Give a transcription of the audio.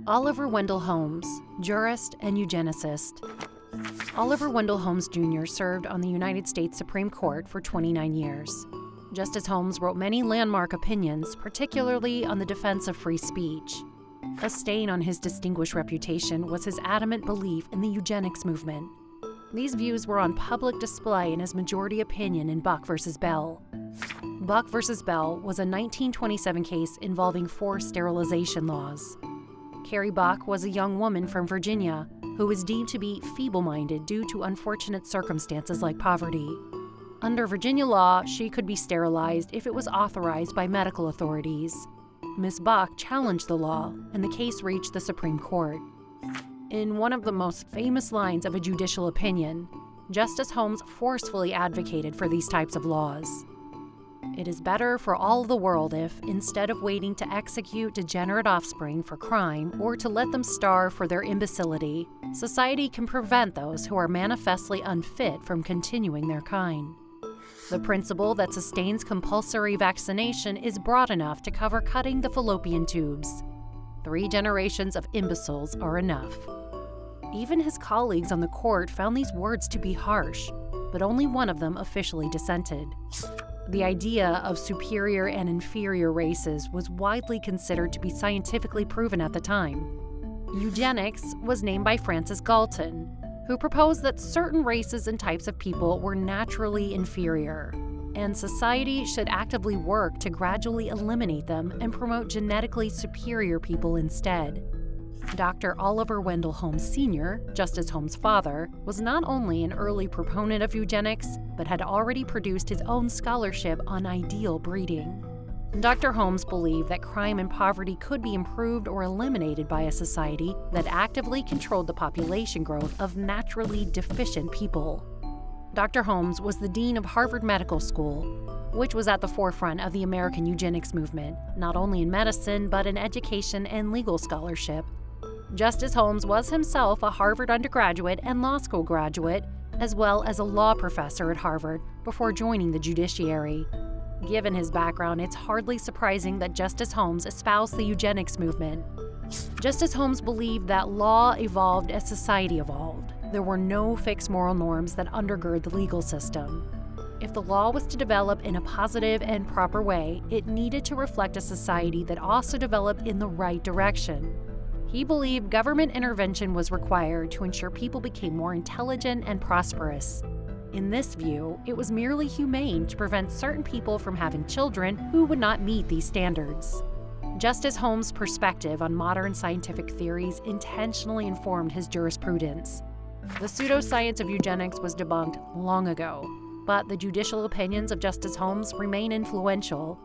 Oliver Wendell Holmes, jurist and eugenicist. Oliver Wendell Holmes Jr. served on the United States Supreme Court for 29 years. Justice Holmes wrote many landmark opinions, particularly on the defense of free speech. A stain on his distinguished reputation was his adamant belief in the eugenics movement. These views were on public display in his majority opinion in Buck v. Bell. Buck v. Bell was a 1927 case involving forced sterilization laws. Carrie Buck was a young woman from Virginia who was deemed to be feeble-minded due to unfortunate circumstances like poverty. Under Virginia law, she could be sterilized if it was authorized by medical authorities. Ms. Buck challenged the law, and the case reached the Supreme Court. In one of the most famous lines of a judicial opinion, Justice Holmes forcefully advocated for these types of laws. It is better for all the world if, instead of waiting to execute degenerate offspring for crime or to let them starve for their imbecility, society can prevent those who are manifestly unfit from continuing their kind. The principle that sustains compulsory vaccination is broad enough to cover cutting the fallopian tubes. 3 generations of imbeciles are enough. Even his colleagues on the court found these words to be harsh, but only one of them officially dissented. The idea of superior and inferior races was widely considered to be scientifically proven at the time. Eugenics was named by Francis Galton, who proposed that certain races and types of people were naturally inferior, and society should actively work to gradually eliminate them and promote genetically superior people instead. Dr. Oliver Wendell Holmes Sr., Justice Holmes' father, was not only an early proponent of eugenics, but had already produced his own scholarship on ideal breeding. Dr. Holmes believed that crime and poverty could be improved or eliminated by a society that actively controlled the population growth of naturally deficient people. Dr. Holmes was the dean of Harvard Medical School, which was at the forefront of the American eugenics movement, not only in medicine but in education and legal scholarship. Justice Holmes was himself a Harvard undergraduate and law school graduate, as well as a law professor at Harvard before joining the judiciary. Given his background, it's hardly surprising that Justice Holmes espoused the eugenics movement. Justice Holmes believed that law evolved as society evolved. There were no fixed moral norms that undergird the legal system. If the law was to develop in a positive and proper way, it needed to reflect a society that also developed in the right direction. He believed government intervention was required to ensure people became more intelligent and prosperous. In this view, it was merely humane to prevent certain people from having children who would not meet these standards. Justice Holmes' perspective on modern scientific theories intentionally informed his jurisprudence. The pseudoscience of eugenics was debunked long ago, but the judicial opinions of Justice Holmes remain influential.